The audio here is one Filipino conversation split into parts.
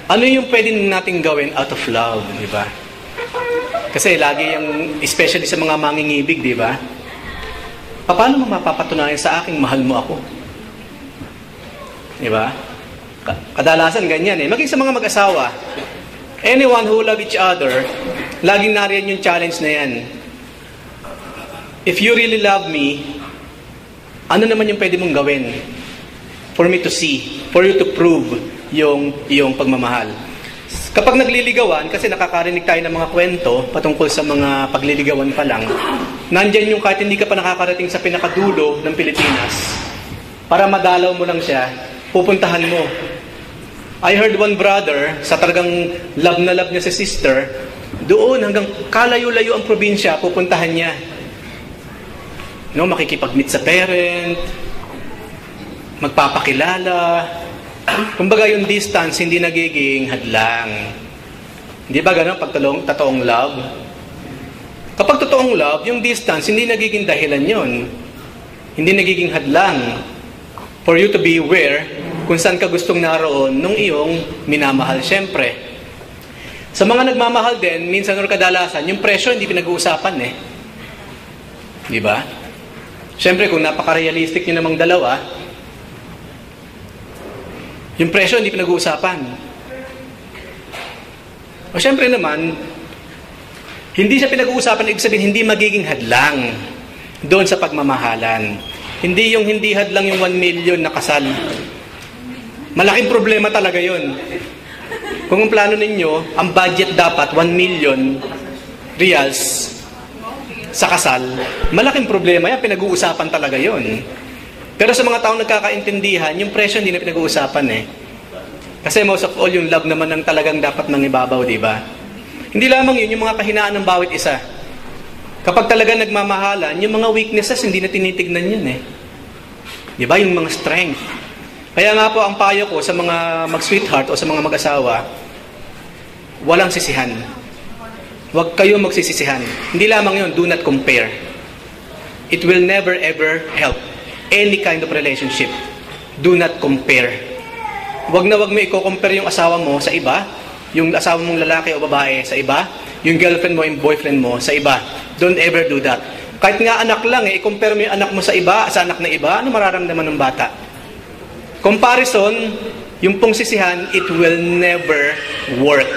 Ano yung pwede nating gawin out of love, di ba? Kasi lagi yung, especially sa mga mangingibig, di ba? Paano mo mapapatunayan sa aking mahal mo ako? Di ba? Kadalasan ganyan eh. Maging sa mga mag-asawa, anyone who love each other, laging nariyan yung challenge na yan. If you really love me, ano naman yung pwede mong gawin for me to see, for you to prove yung iyong pagmamahal? Kapag nagliligawan, kasi nakakarinig tayo ng mga kwento patungkol sa mga pagliligawan pa lang, nandyan yung kahit hindi ka pa nakakarating sa pinakadulo ng Pilipinas, para madalaw mo lang siya, pupuntahan mo. I heard one brother, sa talagang love na love niya sa sister, doon hanggang kalayo-layo ang probinsya, pupuntahan niya. No, makikipag-meet sa parent, magpapakilala. Kumbaga yung distance, hindi nagiging hadlang. Hindi ba ganun pag totoong love? Kapag totoong love, yung distance, hindi nagiging dahilan yon. Hindi nagiging hadlang for you to be aware kung saan ka gustong naroon nung iyong minamahal, syempre. Sa mga nagmamahal din, minsan or kadalasan, yung presyo hindi pinag-uusapan eh. Di ba? Syempre, kung napaka-realistic nyo namang dalawa, yung presyo hindi pinag-uusapan. O syempre naman, hindi siya pinag-uusapan, ibig sabihin, hindi magiging hadlang doon sa pagmamahalan. Hindi yung hindi hadlang yung 1 million na kasal. Malaking problema talaga yun. Kung ang plano ninyo, ang budget dapat 1 million reals sa kasal, malaking problema yan, pinag-uusapan talaga yun. Pero sa mga taong nagkakaintindihan, yung presyo hindi na pinag-uusapan eh. Kasi most of all, yung love naman ang talagang dapat mangibabaw, di ba? Hindi lamang yun, yung mga kahinaan ng bawat isa. Kapag talaga nagmamahalan, yung mga weaknesses, hindi na tinitignan yun eh. Di ba? Yung mga strength. Kaya nga po, ang payo ko sa mga mag-sweetheart o sa mga mag-asawa, walang sisihan. Huwag kayo magsisisihan. Hindi lamang yun, do not compare. It will never ever help any kind of relationship. Do not compare. Huwag na huwag mo i-compare yung asawa mo sa iba, yung asawa mong lalaki o babae sa iba, yung girlfriend mo, yung boyfriend mo sa iba. Don't ever do that. Kahit nga anak lang eh, i-compare mo yung anak mo sa iba, sa anak na iba, ano mararamdaman ng bata? Comparison, yung pong sisihan, it will never work.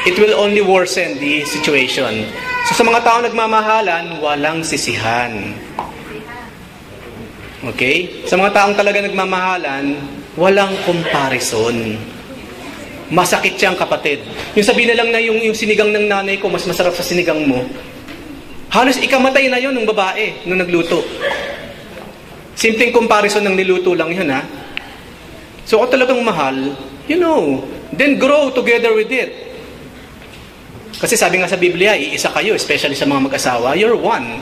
It will only worsen the situation. So sa mga tao nagmamahalan, walang sisihan. Okay? Sa mga taong talaga nagmamahalan, walang comparison. Masakit siyang kapatid. Yung sabihin na lang na yung sinigang ng nanay ko, mas masarap sa sinigang mo. Halos ikamatay na yun ng babae nung nagluto. Simpleng comparison ng niluto lang yun, ha? So kung talagang mahal, then grow together with it. Kasi sabi nga sa Biblia, iisa kayo, especially sa mga mag-asawa, you're one.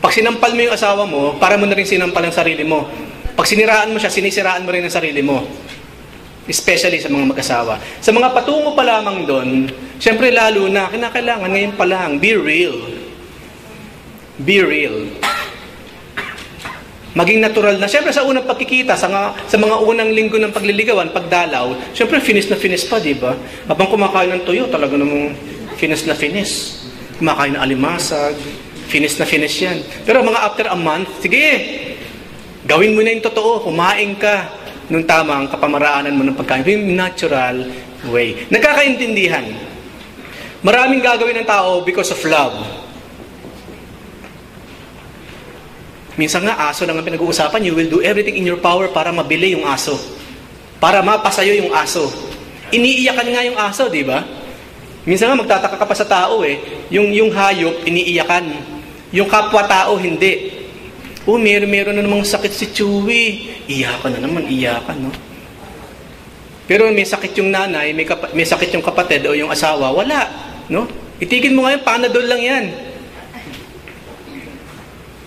Pag sinampal mo yung asawa mo, para mo na rin sinampal ang sarili mo. Pag siniraan mo siya, sinisiraan mo rin ang sarili mo. Especially sa mga mag-asawa. Sa mga patungo pa lamang doon, syempre lalo na, kinakailangan ngayon pa lang, be real. Be real. Maging natural na. Syempre sa unang pagkikita, sa mga unang linggo ng pagliligawan, pagdalaw, syempre finish na finish pa, di ba? Habang kumakain ng tuyo, talaga namang finish na finish. Kumakain ng alimasag, finish na finish yan. Pero mga after a month, sige, gawin mo na yung totoo, kumain ka nung tamang kapamaraanan mo ng pagkain. Yung natural way. Nagkakaintindihan. Maraming gagawin ng tao because of love. Minsan nga, aso lang ang pinag-uusapan, you will do everything in your power para mabili yung aso. Para mapasayo yung aso. Iniiyakan nga yung aso, di ba? Minsan nga, magtataka ka pa sa tao eh. Yung hayop, iniiyakan. Yung kapwa-tao, hindi. Meron na namang sakit si Chewy. Iyakan na naman, iyakan, no? Pero may sakit yung nanay, may sakit yung kapatid o yung asawa, wala, no? Itigil mo nga yung Panadol lang yan.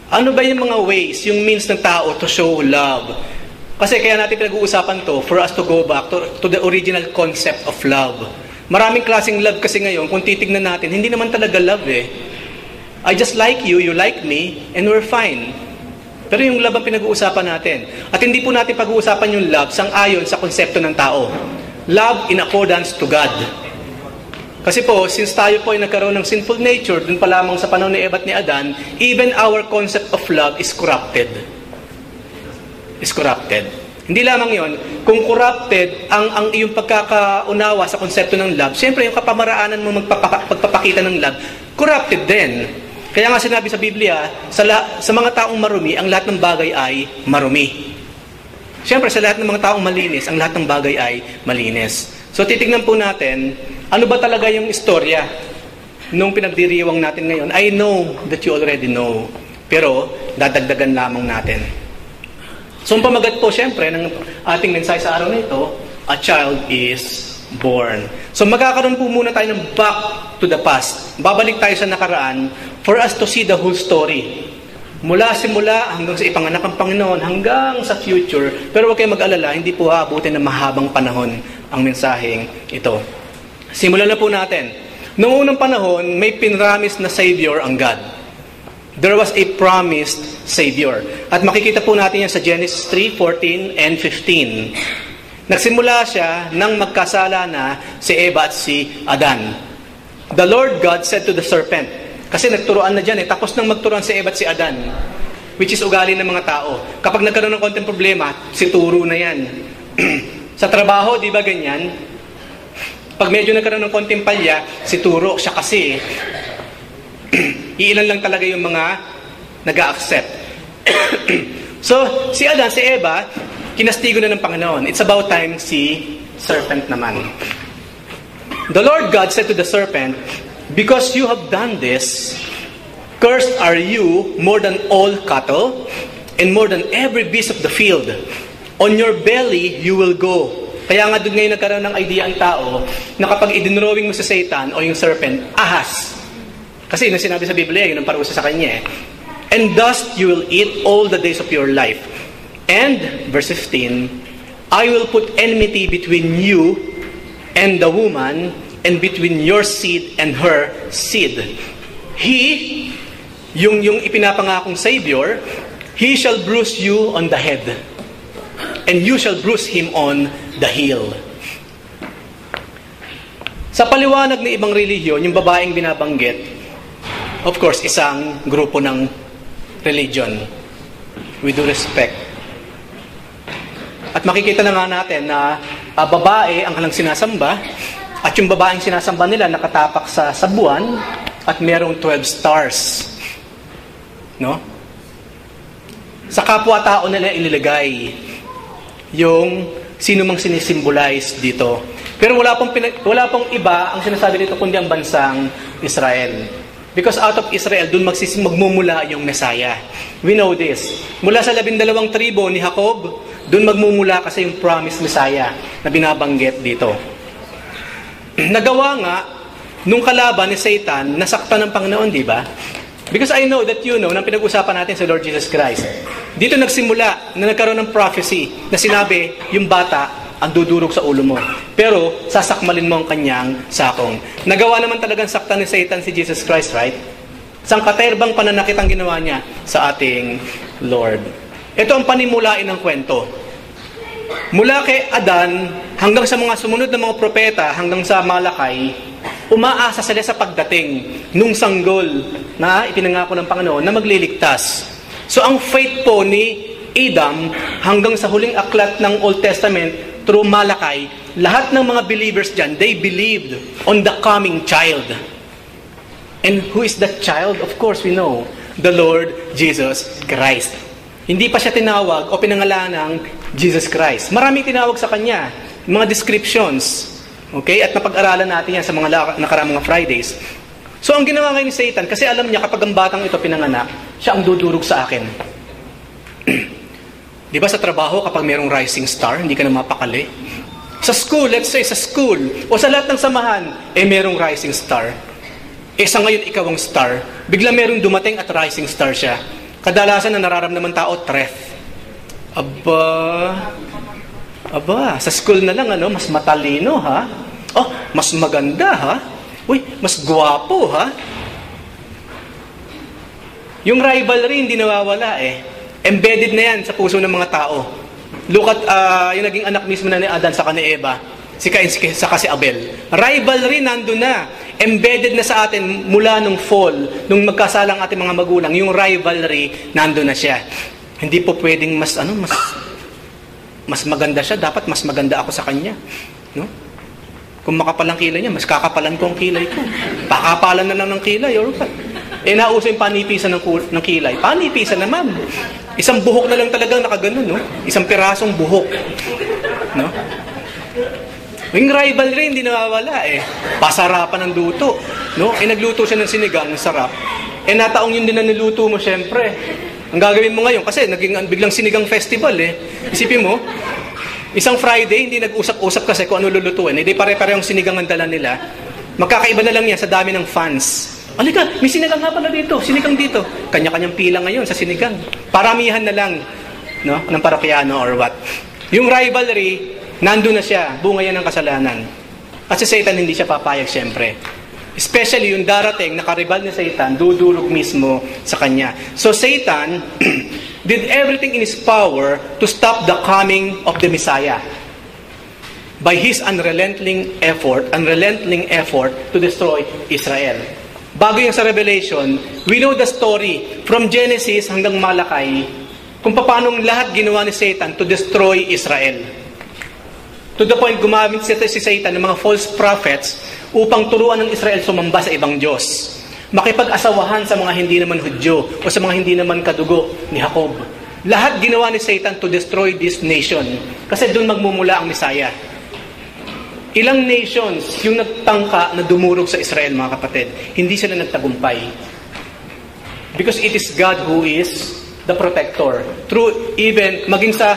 Ano ba yung mga ways, yung means ng tao to show love? Kasi kaya natin pinag-uusapan to for us to go back to the original concept of love. Maraming klaseng love kasi ngayon, kung titignan natin, hindi naman talaga love eh. I just like you, you like me, and we're fine. Pero yung love ang pinag-uusapan natin. At hindi po natin pag-uusapan yung love sang-ayon sa konsepto ng tao. Love in accordance to God. Kasi po, since tayo po ay nagkaroon ng sinful nature, dun pa lamang sa panahon ni Eva at ni Adan, even our concept of love is corrupted. Is corrupted. Hindi lamang yon, kung corrupted ang iyong pagkakaunawa sa konsepto ng love, siyempre yung kapamaraanan mo magpapakita ng love, corrupted din. Kaya nga sinabi sa Biblia, sa mga taong marumi, ang lahat ng bagay ay marumi. Siyempre, sa lahat ng mga taong malinis, ang lahat ng bagay ay malinis. So, titignan po natin, ano ba talaga yung istorya nung pinagdiriwang natin ngayon? I know that you already know. Pero, dadagdagan lamang natin. So, ang pamagat po, siyempre, ng ating mensahe sa araw na ito, a child is born. So, magkakaroon po muna tayo ng back to the past. Babalik tayo sa nakaraan for us to see the whole story. Mula simula hanggang sa ipanganak ng Panginoon, hanggang sa future. Pero huwag kayong mag-alala, hindi po aabutin ng mahabang panahon ang mensaheng ito. Simulan na po natin. Noong unang panahon, may pinramis na Savior ang God. There was a promised Savior. At makikita po natin yan sa Genesis 3:14 and 15. Nagsimula siya nang magkasala na si Eva at si Adan. The Lord God said to the serpent, kasi nagturoan na dyan tapos nang magturoan si Eva at si Adan, which is ugali ng mga tao. Kapag nagkaroon ng konting problema, si turo na yan. Sa trabaho, di ba ganyan? Pag medyo nagkaroon ng konting palya, si turo siya kasi. Iilan lang talaga yung mga nag-a-accept. So, si Adan, si Eva, kinastigo na ng Panginoon. It's about time si serpent naman. The Lord God said to the serpent, because you have done this, cursed are you more than all cattle, and more than every beast of the field. On your belly you will go. Kaya nga doon ngayon nagkaroon ng idea ang tao na kapag idinrowing mo sa Satan o yung serpent, ahas. Kasi yun ang sinabi sa Biblia, yun ang parusa sa kanya. And dust you will eat all the days of your life. And, verse 15, I will put enmity between you and the woman, and between your seed and her seed. He, yung ipinapangakong Savior, he shall bruise you on the head, and you shall bruise him on the heel. Sa paliwanag ng ibang relihiyon, yung babaeng binabanggit, of course, isang grupo ng religion. We do respect. At makikita na nga natin na babae ang kanilang sinasamba, at yung babaeng sinasamba nila nakatapak sa buwan, at merong 12 stars. No? Sa kapwa-tao nila ililagay yung sino mang sinisimbolize dito. Pero wala pong iba ang sinasabi dito kundi ang bansang Israel. Because out of Israel, dun magmumula yung Messiah. We know this. Mula sa 12 tribo ni Jacob, dun magmumula kasi yung promised Messiah na binabanggit dito. Nagawa nga, nung kalaban ni Satan, nasaktan ng Panginoon, di ba? Because I know that you know, nang pinag-usapan natin sa Lord Jesus Christ, dito nagsimula na nagkaroon ng prophecy na sinabi, yung bata, ang dudurog sa ulo mo. Pero, sasakmalin mo ang kanyang sakong. Nagawa naman talagang saktan ni Satan si Jesus Christ, right? Sangkaterbang pananakit ang ginawa niya sa ating Lord. Ito ang panimulain ng kwento. Mula kay Adan, hanggang sa mga sumunod na mga propeta, hanggang sa Malakay, umaasa sila sa pagdating nung sanggol na ipinangako ng Panginoon na magliligtas. So, ang faith po ni Adam, hanggang sa huling aklat ng Old Testament, through Malakay, lahat ng mga believers dyan, they believed on the coming child. And who is that child? Of course, we know, the Lord Jesus Christ. Hindi pa siya tinawag o pinangalan ng Jesus Christ. Maraming tinawag sa kanya, mga descriptions. Okay? At napag-aralan natin yan sa mga nakaraang mga Fridays. So, ang ginawa ngayon ni Satan, kasi alam niya kapag ang batang ito pinanganak, siya ang dudurog sa akin. Di ba sa trabaho, kapag mayroong rising star, hindi ka na mapakali? Sa school, let's say sa school, o sa lahat ng samahan, mayroong rising star. Sa ngayon, ikaw ang star. Bigla mayroong dumating at rising star siya. Kadalasan na nararamdaman tao, threat. Aba, sa school na lang, mas matalino, ha? Oh, mas maganda, ha? Uy, mas gwapo, ha? Yung rivalry, hindi nawawala, Embedded na yan sa puso ng mga tao. Look at yung naging anak mismo na ni Adan sa ni Eva. Si Cain saka si Abel. Rivalry nandun na. Embedded na sa atin mula nung fall, nung magkasalang ating mga magulang, yung rivalry nandun na siya. Hindi po pwedeng mas maganda siya, dapat mas maganda ako sa kanya. No? Kung makapal ang kilay niya, mas kakapalan ko ang kilay ko. Pakapalan na lang ng kilay or what? Nauso yung panipisan ng kilay. Panipisan naman. Isang buhok na lang talagang nakaganon, no? Isang pirasong buhok. No? Yung rivalry hindi nawawala Pasarapan ng luto, no? Nagluto siya ng sinigang, sarap. Nataong yun din na niluto mo, syempre. Ang gagawin mo ngayon, kasi naging biglang sinigang festival Isipin mo, isang Friday, hindi nag-usap-usap kasi kung ano lulutuin. Hindi pare-pare yung sinigang ang dala nila. Magkakaiba na lang yan sa dami ng fans. Alika, may sinigang nga pala dito, sinigang dito. Kanya-kanyang pila ngayon sa sinigang. Paramihan na lang, no? Ng parokyano or what. Yung rivalry, nandun na siya, bunga yan ng kasalanan. At si Satan hindi siya papayag siyempre. Especially yung darating, nakaribal ni Satan, dudulog mismo sa kanya. So Satan did everything in his power to stop the coming of the Messiah by his unrelenting effort to destroy Israel. Bago yung sa Revelation, we know the story from Genesis hanggang Malakay kung paano lahat ginawa ni Satan to destroy Israel. To the point, gumamit si Satan ng mga false prophets upang turuan ng Israel sumamba sa ibang Diyos. Makipag-asawahan sa mga hindi naman Hudyo o sa mga hindi naman kadugo ni Jacob. Lahat ginawa ni Satan to destroy this nation. Kasi doon magmumula ang Messiah. Ilang nations yung nagtangka na dumurog sa Israel, mga kapatid. Hindi sila nagtagumpay. Because it is God who is the protector. Through even, maging sa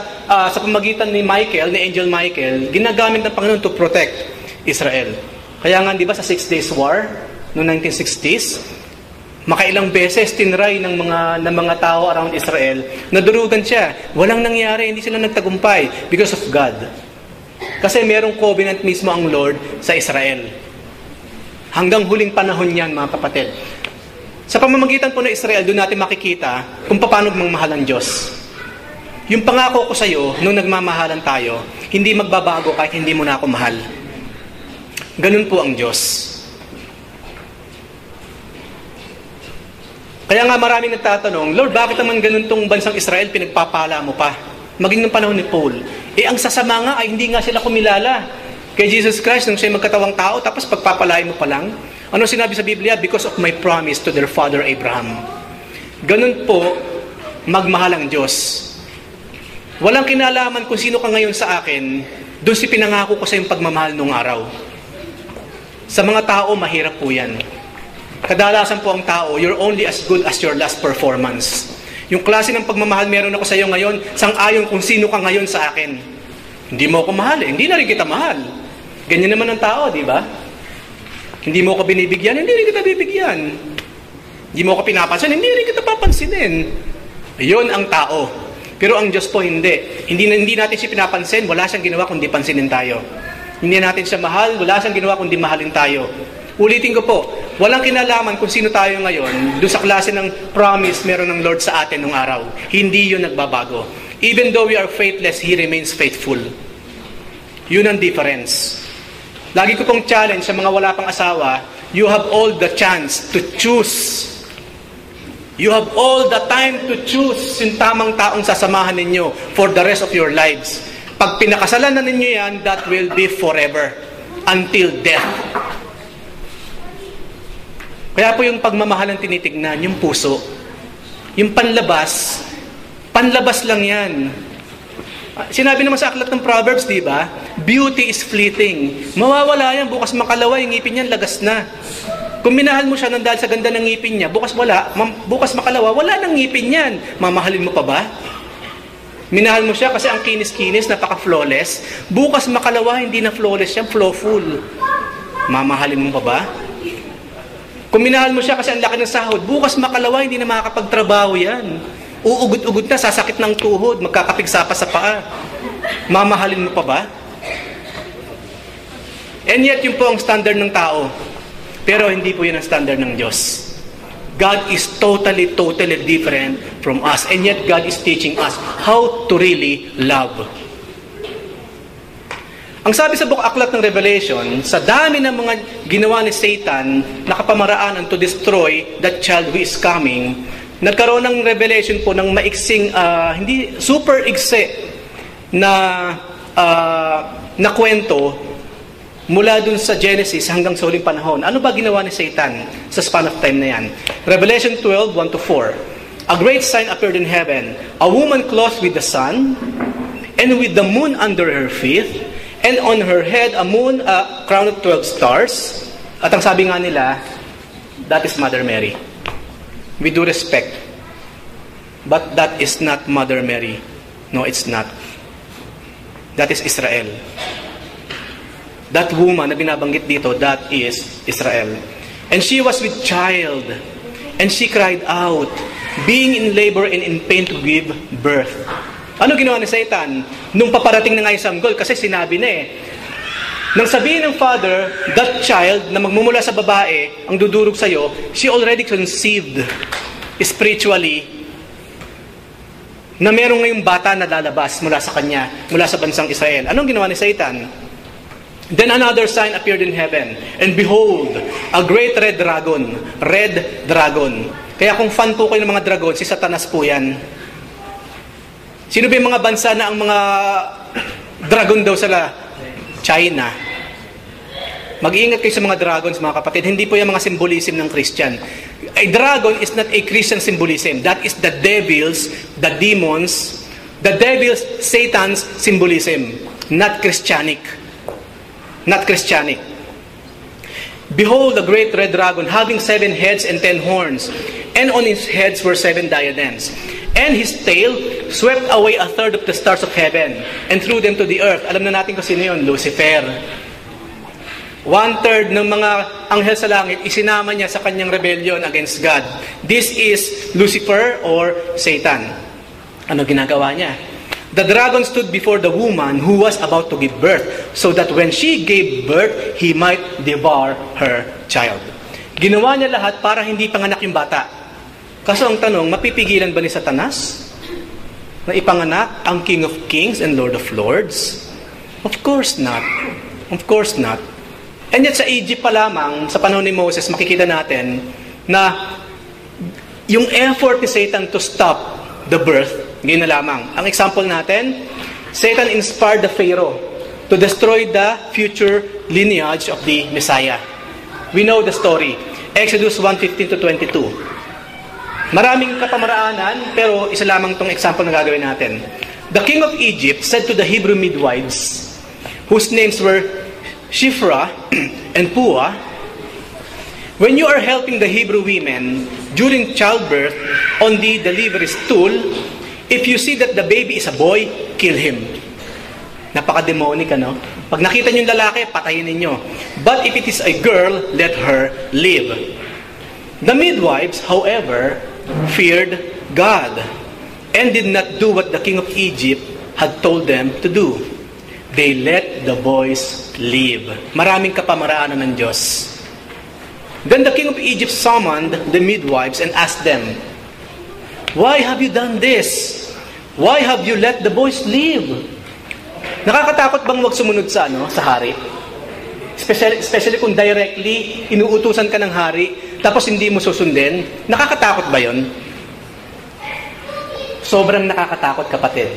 pamagitan ni Michael, ni Angel Michael, ginagamit ng Panginoon to protect Israel. Kaya nga, di ba, sa 6 Days War, noong 1960s, makailang beses tinry ng mga tao around Israel, nadurugan siya. Walang nangyari, hindi sila nagtagumpay because of God. Kasi merong covenant mismo ang Lord sa Israel. Hanggang huling panahon yan, mga kapatid. Sa pamamagitan po ng Israel, doon natin makikita kung paano magmahal ang Diyos. Yung pangako ko sa iyo, nung nagmamahalan tayo, hindi magbabago kahit hindi mo na ako mahal. Ganun po ang Diyos. Kaya nga maraming nagtatanong, Lord, bakit naman ganun tong bansang Israel pinagpapala mo pa? Maging ng panahon ni Paul. Ang sasama nga ay hindi nga sila kumilala kay Jesus Christ nung siya magkatawang tao, tapos pagpapalain mo pa lang. Ano sinabi sa Biblia? Because of my promise to their father Abraham. Ganun po, magmahal ang Diyos. Walang kinalaman kung sino ka ngayon sa akin, doon si pinangako ko sa yung pagmamahal nung araw. Sa mga tao, mahirap po yan. Kadalasan po ang tao, you're only as good as your last performance. Yung klase ng pagmamahal meron ako sa iyo ngayon, sang-ayon kung sino ka ngayon sa akin. Hindi mo ako mahal hindi na rin kita mahal. Ganyan naman ang tao, di ba? Hindi mo ako binibigyan, hindi rin kita bibigyan. Hindi mo ako pinapansin, hindi rin kita papansinin. Iyon ang tao. Pero ang Diyos po hindi. Hindi natin siya pinapansin, wala siyang ginawa kundi pansinin tayo. Hindi natin siya mahal, wala siyang ginawa kundi mahalin tayo. Ulitin ko po, walang kinalaman kung sino tayo ngayon, doon sa klase ng promise meron ng Lord sa atin nung araw. Hindi yun nagbabago. Even though we are faithless, He remains faithful. Yun ang difference. Lagi ko pong challenge sa mga wala pang asawa, you have all the chance to choose. You have all the time to choose yung tamang taong sasamahan ninyo for the rest of your lives. Pag pinakasalan na ninyo yan, that will be forever. Until death. Kaya po yung pagmamahal ang tinitignan, yung puso. Yung panlabas lang yan. Sinabi naman sa aklat ng Proverbs, di ba? Beauty is fleeting. Mawawala yan, bukas makalawa, yung ngipin niyan, lagas na. Kung minahal mo siya nang dahil sa ganda ng ngipin niya, bukas makalawa, wala nang ngipin yan. Mamahalin mo pa ba? Minahal mo siya kasi ang kinis-kinis, napaka-flawless. Bukas makalawa, hindi na flawless yan, flawful. Mamahalin mo pa ba? Kung minahal mo siya kasi ang laki ng sahod, bukas makalawa, hindi na makakapagtrabaho yan. Uugot-ugot na, sasakit ng tuhod, magkakapigsapa sa paa. Mamahalin mo pa ba? And yet, yun po ang standard ng tao. Pero hindi po yun ang standard ng Diyos. God is totally different from us. And yet, God is teaching us how to really love. Ang sabi sa aklat ng Revelation, sa dami ng mga ginawa ni Satan na kapamaraanan to destroy that child who is coming, nagkaroon ng revelation po ng maiksing, hindi super ikse na kwento mula dun sa Genesis hanggang sa huling panahon. Ano ba ginawa ni Satan sa span of time na yan? Revelation 12, 1-4. A great sign appeared in heaven, a woman clothed with the sun, and with the moon under her feet, and on her head a crown of 12 stars. At ang sabi nga nila, that is Mother Mary. With due respect. But that is not Mother Mary. No, it's not. That is Israel. That woman na binabanggit dito, that is Israel. And she was with child, and she cried out, being in labor and in pain to give birth. Ano ginawa ni Satan? Nung paparating na nga yung sanggol, kasi sinabi na nang sabihin ng father, that child na magmumula sa babae, ang dudurog sa'yo, she already conceived spiritually na merong ngayong bata na lalabas mula sa kanya, mula sa bansang Israel. Anong ginawa ni Satan? Then another sign appeared in heaven, and behold, a great red dragon. Red dragon. Kaya kung fan po kayo ng mga dragon, si Satanas po yan. Sino ba yung mga bansa na ang mga dragon daw sila? China. Mag-iingat kayo sa mga dragons, mga kapatid. Hindi po yung mga symbolism ng Christian. A dragon is not a Christian symbolism. That is the devil's, the demons, the devil's, Satan's symbolism. Not Christianic. Not Christianic. Behold, a great red dragon, having 7 heads and 10 horns, and on his heads were 7 diadems. And his tail swept away 1/3 of the stars of heaven and threw them to the earth. Alam na natin kung sino yun, Lucifer. 1/3 ng mga anghel sa langit, isinama niya sa kanyang rebellion against God. This is Lucifer or Satan. Ano ginagawa niya? The dragon stood before the woman who was about to give birth, so that when she gave birth, he might devour her child. Ginawa niya lahat para hindi panganak yung bata. Kaso ang tanong, mapipigilan ba ni Satanas na ipanganak ang King of Kings and Lord of Lords? Of course not. Of course not. And yet sa Egypt pa lamang, sa panahon ni Moses, makikita natin na yung effort ni Satan to stop the birth, ngayon na lamang. Ang example natin, Satan inspired the Pharaoh to destroy the future lineage of the Messiah. We know the story. Exodus 1:15-22. Maraming kapamaraanan, pero isa lamang itong example na gagawin natin. The king of Egypt said to the Hebrew midwives, whose names were Shiphrah and Puah, when you are helping the Hebrew women during childbirth on the delivery stool, if you see that the baby is a boy, kill him. Napaka-demonic, ano? Pag nakita niyo yung lalaki, patayin ninyo. But if it is a girl, let her live. The midwives, however, feared God and did not do what the king of Egypt had told them to do. They let the boys live. Maraming kapamaraanan ng Diyos. Then the king of Egypt summoned the midwives and asked them, why have you done this? Why have you let the boys live? Nakakatakot bang wag sumunod sa hari? Especially kung directly inuutusan ka ng hari tapos hindi mo susundin, nakakatakot ba yon? Sobrang nakakatakot, kapatid.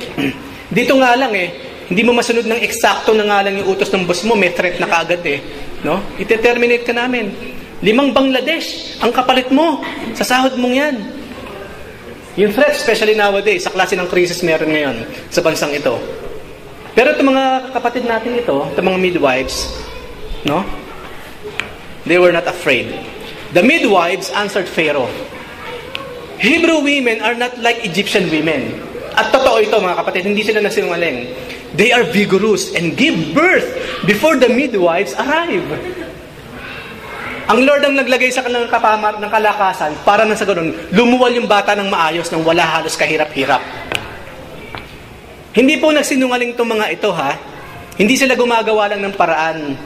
Dito nga lang hindi mo masunod ng eksakto na nga lang yung utos ng boss mo, may threat na kaagad no? Ite-terminate ka namin. 5 Bangladesh ang kapalit mo sa sahod mong yan. Yung threat, especially nowadays, sa klase ng crisis meron ngayon sa bansang ito. Pero itong mga kapatid natin ito, itong mga midwives, no? They were not afraid. The midwives answered Pharaoh, Hebrew women are not like Egyptian women. At totoo ito, mga kapatid, hindi sila nagsinungaling. They are vigorous and give birth before the midwives arrive. Ang Lord ang naglagay sa kanilang ng kalakasan para nang sa ganun, lumuwal yung bata ng maayos nang wala halos kahirap-hirap. Hindi po nagsinungaling itong mga ito, ha? Hindi sila gumagawa lang ng paraan.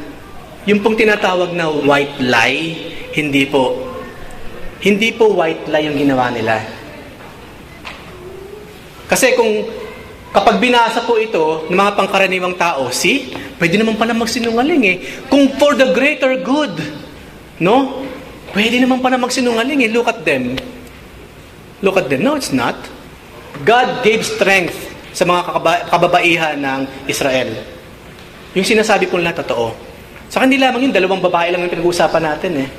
Yung pong tinatawag na white lie, hindi po. Hindi po white lie yung ginawa nila. Kasi kapag binasa po ito ng mga pangkaraniwang tao, see, Pwede naman pala magsinungaling eh. Kung for the greater good, no? Pwede naman pala magsinungaling eh. Look at them. Look at them. No, it's not. God gave strength sa mga kababaihan ng Israel. Yung sinasabi po nila, totoo. Saka hindi lamang yung 2 babae lang yung pinag-uusapan natin eh.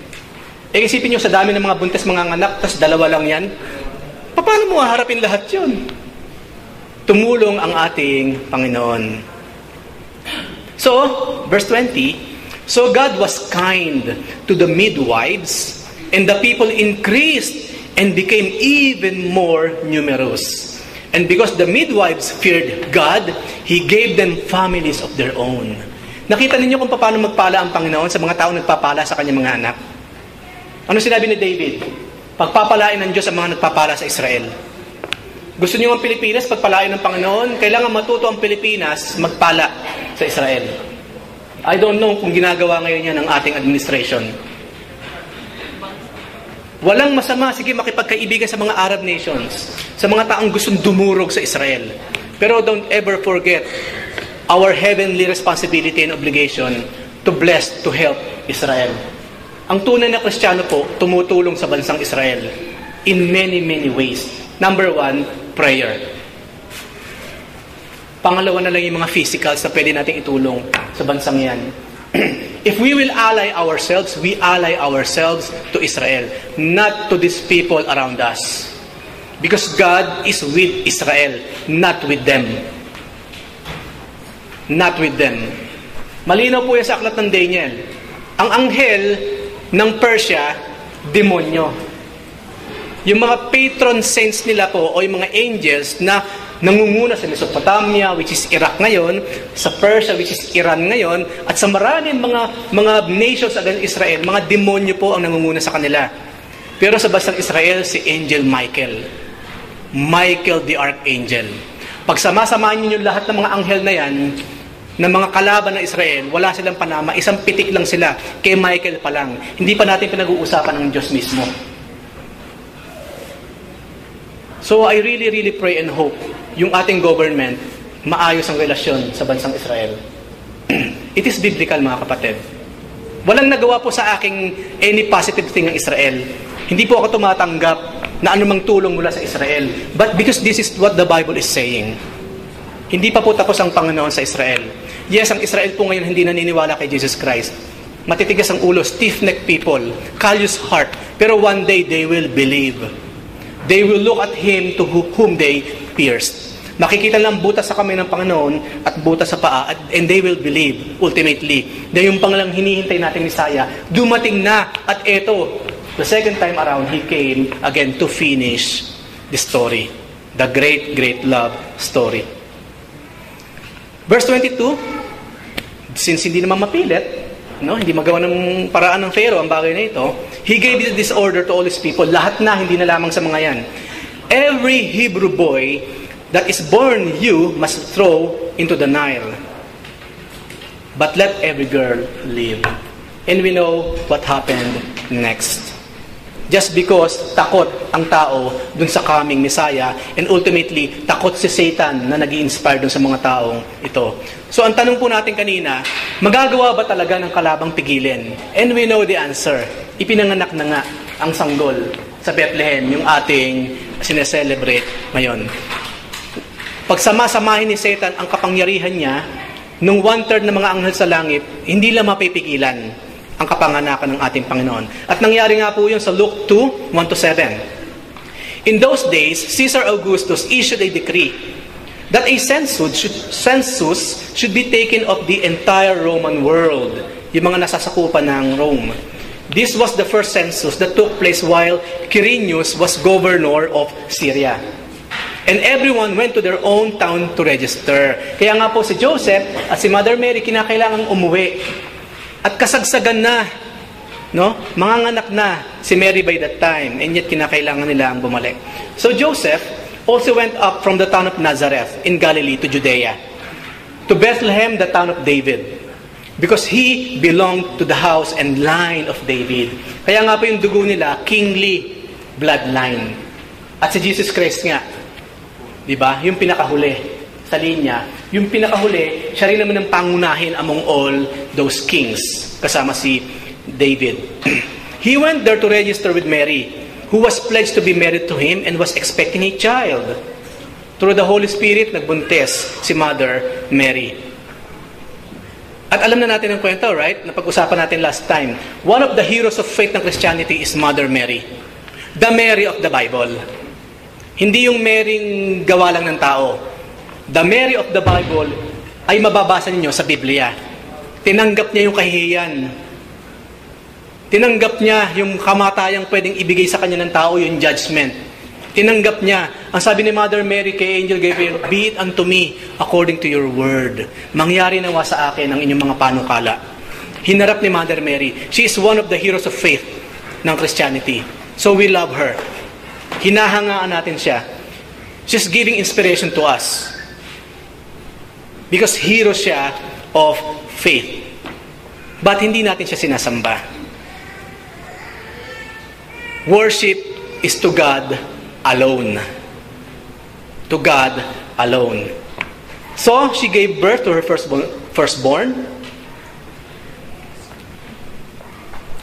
Isipin nyo sa dami ng mga buntes mga anak, tas 2 lang yan. Paano mo haharapin lahat yun? Tumulong ang ating Panginoon. So, verse 20, so God was kind to the midwives, and the people increased and became even more numerous. And because the midwives feared God, He gave them families of their own. Nakita ninyo kung paano magpala ang Panginoon sa mga taong nagpapala sa kanyang mga anak? Ano sinabi ni David? Pagpapalain ng Diyos ang mga nagpapala sa Israel. Gusto niyo ang Pilipinas, pagpalain ng Panginoon, kailangan matuto ang Pilipinas magpala sa Israel. I don't know kung ginagawa ngayon yan ng ating administration. Walang masama, sige makipagkaibigan sa mga Arab nations, sa mga taong gustong dumurog sa Israel. Pero don't ever forget our heavenly responsibility and obligation to bless, to help Israel. Ang tunay na Kristiyano po, tumutulong sa bansang Israel in many, many ways. Number 1, prayer. Pangalawa na lang yung mga physicals na pwede nating itulong sa bansang yan. If we will ally ourselves, we ally ourselves to Israel, not to these people around us. Because God is with Israel, not with them. Not with them. Malinaw po yan sa aklat ng Daniel. Ang anghel ng Persia, demonyo. Yung mga patron saints nila po, o yung mga angels na nangunguna sa Mesopotamia, which is Iraq ngayon, sa Persia, which is Iran ngayon, at sa maraming mga nations against Israel, mga demonyo po ang nangunguna sa kanila. Pero sa bansang Israel, si Angel Michael. Michael the Archangel. Pag sama-samahin niyo lahat ng mga anghel na yan, ng mga kalaban ng Israel, wala silang panama, isang pitik lang sila, kay Michael pa lang. Hindi pa natin pinag-uusapan ng Diyos mismo. So I really, really pray and hope yung ating government, maayos ang relasyon sa bansang Israel. It is biblical, mga kapatid. Walang nagawa po sa aking any positive thing ng Israel. Hindi po ako tumatanggap na anumang tulong mula sa Israel. But because this is what the Bible is saying. Hindi pa po tapos ang Panginoon sa Israel. Yes, ang Israel po ngayon hindi naniniwala kay Jesus Christ. Matitigas ang ulo, stiff-necked people, callous heart. Pero one day they will believe. They will look at Him to whom they pierced. Makikita lang butas sa kamay ng Panginoon at butas sa paa, and they will believe ultimately na yung panglang hinihintay nating Messiah dumating na, at eto, the second time around, He came again to finish the story. The great, great love story. Verse 22, since hindi naman mapilit, hindi magawa ng paraan ng Pharaoh ang bagay na ito, He gave this order to all His people. Lahat na, hindi na lamang sa mga yan. Every Hebrew boy that is born you must throw into the Nile. But let every girl live. And we know what happened next. Just because takot ang tao dun sa coming Messiah, and ultimately, takot si Satan na nag-i-inspire dun sa mga taong ito. So ang tanong po natin kanina, magagawa ba talaga ng kalabang pigilin? And we know the answer. Ipinanganak na nga ang sanggol sa Bethlehem, yung ating sineselebrate ngayon. Pagsama-samahin ni Satan ang kapangyarihan niya, nung 1/3 ng mga anghel sa langit, hindi lang mapipigilan ang kapanganakan ng ating Panginoon. At nangyari nga po yun sa Luke 2, 1-7. In those days, Caesar Augustus issued a decree that a census should be taken of the entire Roman world, yung mga nasasakupan ng Rome. This was the first census that took place while Quirinius was governor of Syria. And everyone went to their own town to register. Kaya nga po si Joseph at si Mother Mary kinakailangang umuwi. At kasagsagan na, manganganak na si Mary by that time, and yet kinakailangan nila ang bumalik. So Joseph also went up from the town of Nazareth in Galilee to Judea, to Bethlehem, the town of David, because he belonged to the house and line of David. Kaya nga po yung dugo nila, kingly bloodline. At si Jesus Christ nga, di ba, yung pinakahuli sa linya, yung pinakahuli, siya rin naman ang pangunahin among all those kings, kasama si David. He went there to register with Mary, who was pledged to be married to him and was expecting a child. Through the Holy Spirit, nagbuntis si Mother Mary. At alam na natin ang kwento, right? Napag-usapan natin last time. One of the heroes of faith ng Christianity is Mother Mary. The Mary of the Bible. Hindi yung Maryng gawa lang ng tao. The Mary of the Bible ay mababasa ninyo sa Biblia. Tinanggap niya yung kahihiyan. Tinanggap niya yung kamatayang pwedeng ibigay sa kanya ng tao, yung judgment. Tinanggap niya. Ang sabi ni Mother Mary kay Angel Gabriel, "Be it unto me according to your word." Mangyari nawa sa akin ang inyong mga panukala. Hinarap ni Mother Mary. She is one of the heroes of faith ng Christianity. So we love her. Hinahangaan natin siya. She's giving inspiration to us. Because hero siya of faith. But hindi natin siya sinasamba. Worship is to God alone. To God alone. So, she gave birth to her firstborn,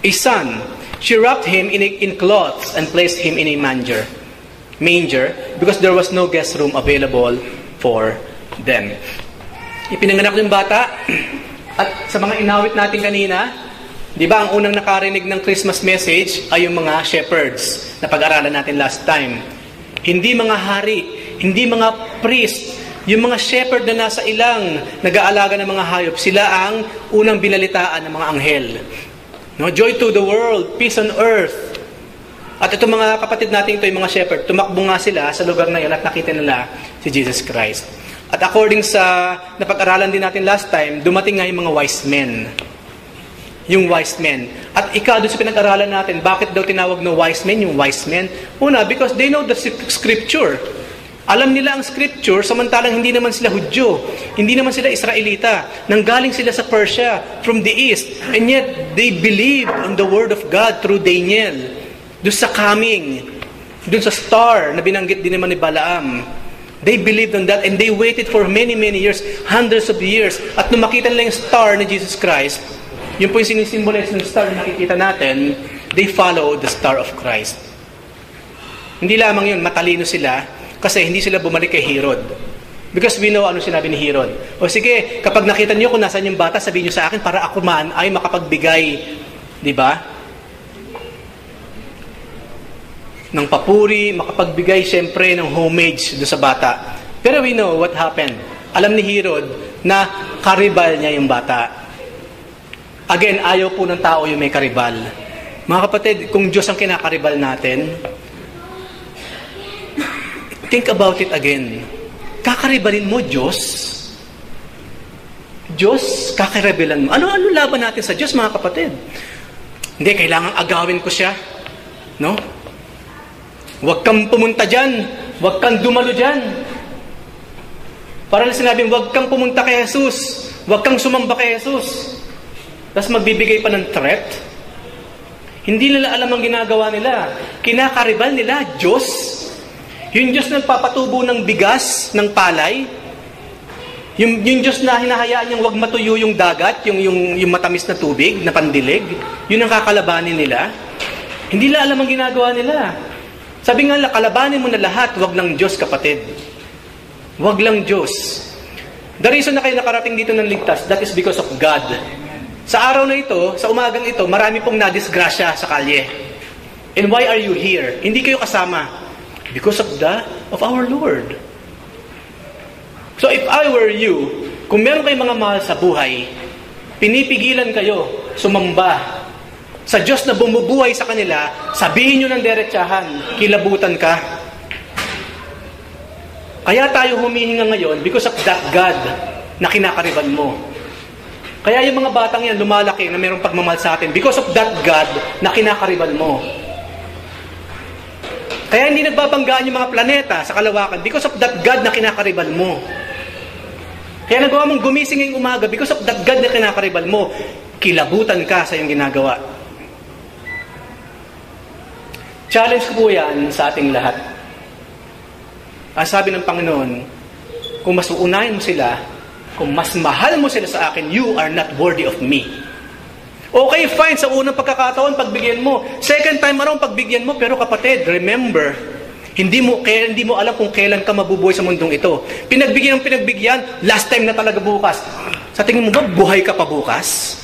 a son. She wrapped him in cloths and placed him in a manger, because there was no guest room available for them. Ipinanganak yung bata, at sa mga inawit natin kanina, di ba, ang unang nakarinig ng Christmas message ay yung mga shepherds na pag-aralan natin last time. Hindi mga hari, hindi mga priest, yung mga shepherd na nasa ilang, nag-aalaga ng mga hayop, sila ang unang binalitaan ng mga anghel. No, joy to the world, peace on earth. At ito mga kapatid natin, ito yung mga shepherd, tumakbo nga sila sa lugar na yun at nakita nila si Jesus Christ. At according sa napag-aralan din natin last time, dumating nga yung mga wise men. Yung wise men. At doon sa pinag-aralan natin, bakit daw tinawag na wise men yung wise men? Una, because they know the scripture. Alam nila ang scripture, samantalang hindi naman sila Hudyo. Hindi naman sila Israelita. Nanggaling sila sa Persia, from the east. And yet, they believed on the word of God through Daniel. Doon sa coming. Doon sa star na binanggit din naman ni Balaam. They believed on that and they waited for many, many years, hundreds of years. At nung makita nila yung star ni Jesus Christ, yun po yung sinisimbolize ng star na nakikita natin, they followed the star of Christ. Hindi lamang yun, matalino sila kasi hindi sila bumalik kay Herod. Because we know ano sinabi ni Herod. O sige, kapag nakita niyo kung nasaan yung bata, sabihin niyo sa akin para ako man ay makapagbigay, di ba? Ng papuri, makapagbigay siyempre ng homage doon sa bata. Pero we know what happened. Alam ni Herod na karibal niya yung bata. Again, ayaw po ng tao yung may karibal. Mga kapatid, kung Diyos ang kinakaribal natin, think about it again. Kakaribalin mo, Diyos? Diyos, kakaribalan mo. Ano laban natin sa Diyos, mga kapatid? Hindi, kailangan agawin ko siya. No? Huwag kang pumunta dyan. Huwag kang dumalo dyan. Parang sinabing, huwag kang pumunta kay Jesus. Huwag kang sumamba kay Jesus. Tapos magbibigay pa ng threat. Hindi nila alam ang ginagawa nila. Kinakaribal nila, Diyos. Yung Diyos na nagpapatubo ng bigas, ng palay. Yung Diyos na hinahayaan niyang huwag matuyo yung dagat, yung matamis na tubig, na pandilig. Yun ang kakalabanin nila. Hindi nila alam ang ginagawa nila. Sabi nga, kalabanin mo na lahat, wag lang Diyos, kapatid. Wag lang Diyos. The reason na kayo nakarating dito ng ligtas, that is because of God. Sa araw na ito, sa umagang ito, marami pong nadisgrasya sa kalye. And why are you here? Hindi kayo kasama. Because of our Lord. So if I were you, kung meron kayong mga mahal sa buhay, pinipigilan kayo sumamba sa Diyos na bumubuhay sa kanila, sabihin nyo ng diretsahan, kilabutan ka. Kaya tayo humihinga ngayon because of that God na kinakariban mo. Kaya yung mga batang yan lumalaki na mayroong pagmamahal sa atin because of that God na kinakariban mo. Kaya hindi nagbabanggaan yung mga planeta sa kalawakan because of that God na kinakariban mo. Kaya nagawa mong gumising ngayong umaga because of that God na kinakariban mo. Kilabutan ka sa iyong ginagawa. Challenge ko po yan sa ating lahat. Ang sabi ng Panginoon, kung mas uunahin mo sila, kung mas mahal mo sila sa akin, you are not worthy of me. Okay, fine, sa unang pagkakataon, pagbigyan mo. Second time around, pagbigyan mo. Pero kapatid, remember, hindi mo alam kung kailan ka mabubuhay sa mundong ito. Pinagbigyan ng pinagbigyan, last time na talaga bukas. Sa tingin mo ba, buhay ka pa bukas?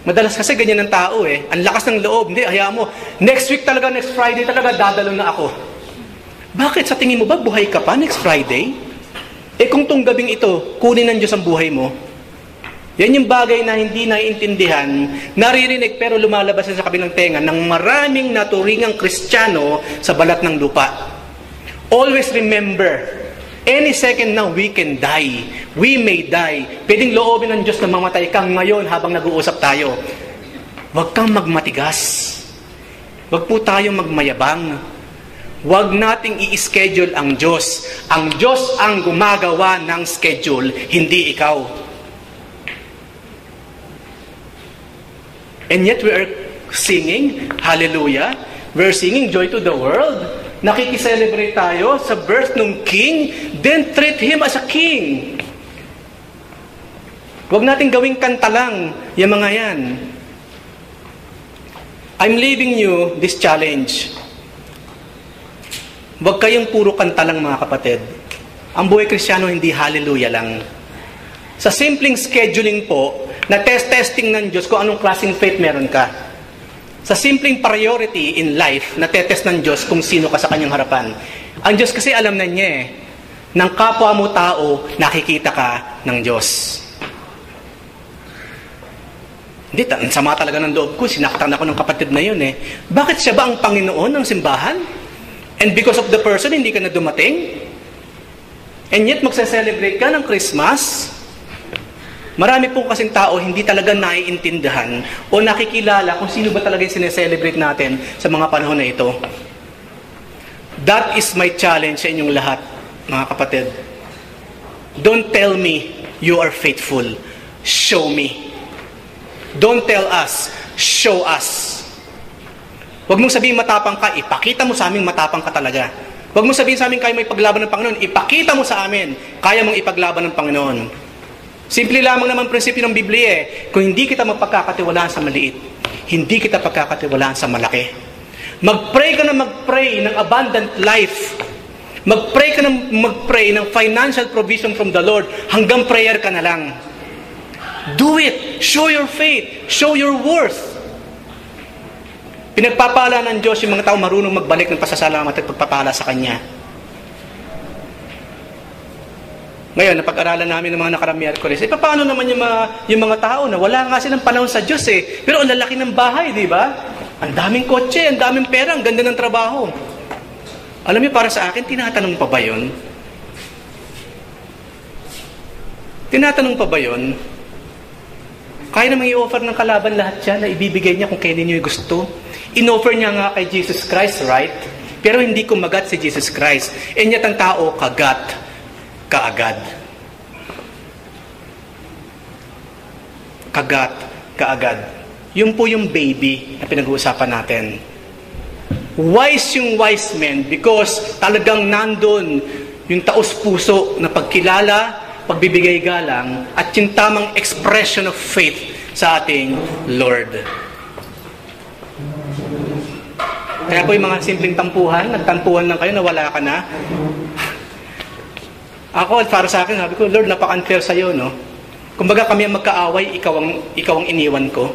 Madalas kasi ganyan ng tao eh. Ang lakas ng loob. Hindi, hayaan mo. Next week talaga, next Friday talaga, dadalo na ako. Bakit? Sa tingin mo ba, buhay ka pa next Friday? Eh kung tong gabing ito, kunin ng Diyos ang buhay mo, yan yung bagay na hindi naiintindihan, naririnig pero lumalabas sa kabilang tenga ng maraming naturingang Kristiyano sa balat ng lupa. Always remember, any second now we can die. We may die. Pwedeng loobin ng Diyos na mamatay kang ngayon habang nag-uusap tayo. Huwag kang magmatigas. Huwag po tayong magmayabang. Huwag nating i-schedule ang Diyos. Ang Diyos ang gumagawa ng schedule, hindi ikaw. And yet we are singing, hallelujah. We're singing joy to the world. Nakikiselebrate tayo sa birth ng King, then treat Him as a King. Huwag natin gawing kanta lang, yung mga yan. I'm leaving you this challenge. Huwag kayong puro kanta lang mga kapatid. Ang buhay Kristiyano hindi hallelujah lang. Sa simpleng scheduling po, na testing ng Diyos kung anong klaseng faith meron ka. Sa simpleng priority in life, na test ng Diyos kung sino ka sa kanyang harapan. Ang Diyos kasi alam na niya eh, ng kapwa mo tao, nakikita ka ng Diyos. Hindi, ang sama talaga ng loob ko, sinaktan ako ng kapatid na yun eh. Bakit siya ba ang Panginoon ng simbahan? And because of the person, hindi ka na dumating? And yet, magsa-celebrate ka ng Christmas? Marami po kasing tao hindi talaga naiintindihan o nakikilala kung sino ba talaga yung sineselebrate natin sa mga panahon na ito. That is my challenge sa inyong lahat, mga kapatid. Don't tell me you are faithful. Show me. Don't tell us. Show us. Huwag mong sabihin matapang ka, ipakita mo sa amin matapang ka talaga. Huwag mong sabihin sa amin kaya mo ipaglaban ng Panginoon, ipakita mo sa amin kaya mong ipaglaban ng Panginoon. Simple lamang naman prinsipyo ng Biblia eh. Kung hindi kita magpagkakatiwalaan sa maliit, hindi kita pagkakatiwalaan sa malaki. Mag-pray ka na mag-pray ng abundant life. Mag-pray ka na mag-pray ng financial provision from the Lord. Hanggang prayer ka na lang. Do it. Show your faith. Show your worth. Pinagpapala ng Diyos yung mga tao marunong magbalik ng pasasalamat at pagpapala sa Kanya. Ngayon, napag-aralan namin ng mga nakarang Miyerkules, paano naman yung mga tao na wala nga silang panahon sa Diyos eh. Pero ang lalaki ng bahay, di ba? Ang daming kotse, ang daming pera, ang ganda ng trabaho. Alam niyo, para sa akin, tinatanong pa ba yun? Tinatanong pa ba yun? Kaya namang i-offer ng kalaban lahat yan na ibibigay niya kung kailan niyo gusto. In-offer niya nga kay Jesus Christ, right? Pero hindi kumagat si Jesus Christ. And yet ang tao, kagat. Kaagad. Kagat, kaagad. Yun po yung baby na pinag-uusapan natin. Wise yung wise men because talagang nandun yung taos-puso na pagkilala, pagbibigay galang, at yung tamang expression of faith sa ating Lord. Kaya po yung mga simpleng tampuhan, nagtampuhan lang kayo na wala ka na. Ako, para sa akin, sabi ko, Lord, napaka-unfair sa'yo, no? Kumbaga kami ang magkaaway, ikaw ang iniwan ko.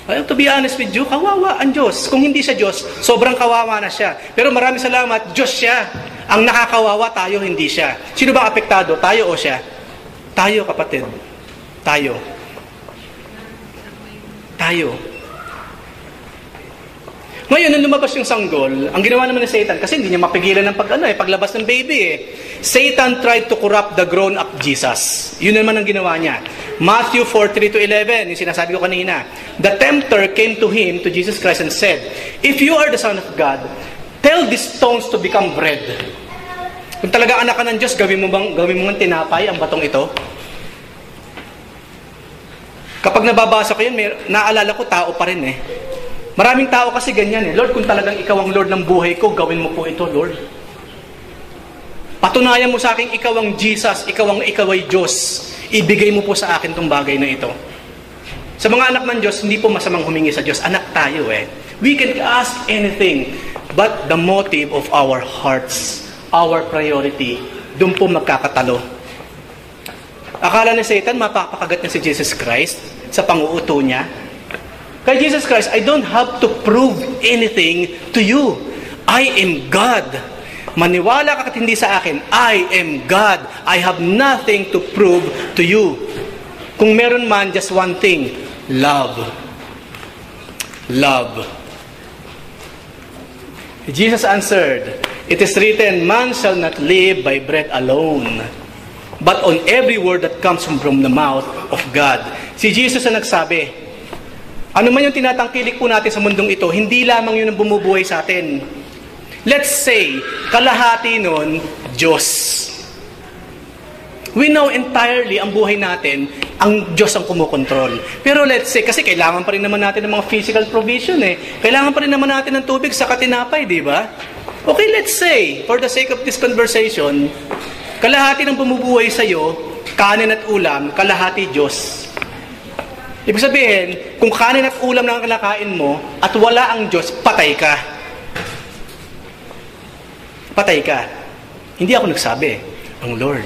To be honest with you, kawawa ang Diyos. Kung hindi siya Diyos, sobrang kawawa na siya. Pero maraming salamat, Diyos siya. Ang nakakawawa, tayo, hindi siya. Sino ba apektado? Tayo o siya? Tayo, kapatid. Tayo. Tayo. Ngayon, nung lumabas yung sanggol, ang ginawa naman ni Satan, kasi hindi niya mapigilan ng paglabas ng baby eh. Satan tried to corrupt the grown-up Jesus. Yun naman ang ginawa niya. Matthew 4:3-11, yung sinasabi ko kanina. The tempter came to him, to Jesus Christ, and said, if you are the Son of God, tell these stones to become bread. Kung talaga anak ka ng Diyos, gawin mo bang tinapay ang batong ito? Kapag nababasa ko yun, naalala ko, tao pa rin eh. Maraming tao kasi ganyan eh. Lord, kung talagang ikaw ang Lord ng buhay ko, gawin mo po ito, Lord. Patunayan mo sa akin, ikaw ang Jesus, ikaw ay Diyos. Ibigay mo po sa akin tong bagay na ito. Sa mga anak ng Diyos, hindi po masamang humingi sa Diyos. Anak tayo eh. We can ask anything, but the motive of our hearts, our priority, doon po magkakatalo. Akala ni Satan, mapapakagat niya si Jesus Christ sa panguuto niya. Kay Jesus Christ, I don't have to prove anything to you. I am God. Maniwala ka at hindi sa akin, I am God. I have nothing to prove to you. Kung meron man, just one thing, love. Love. Jesus answered, it is written, man shall not live by bread alone, but on every word that comes from the mouth of God. Si Jesus ang nagsabi, ano man yung tinatangkilik po natin sa mundong ito, hindi lamang yun ang bumubuhay sa atin. Let's say, kalahati nun, Diyos. We know entirely ang buhay natin, ang Diyos ang kumukontrol. Pero let's say, kasi kailangan pa rin naman natin ng mga physical provision eh. Kailangan pa rin naman natin ng tubig sa katinapay, di ba? Okay, let's say, for the sake of this conversation, kalahati ng bumubuhay sa'yo, kanin at ulam, kalahati Diyos. Ibig sabihin, kung kanin at ulam lang ang kinakain mo, at wala ang Diyos, patay ka. Patay ka. Hindi ako nagsabi, ang Lord.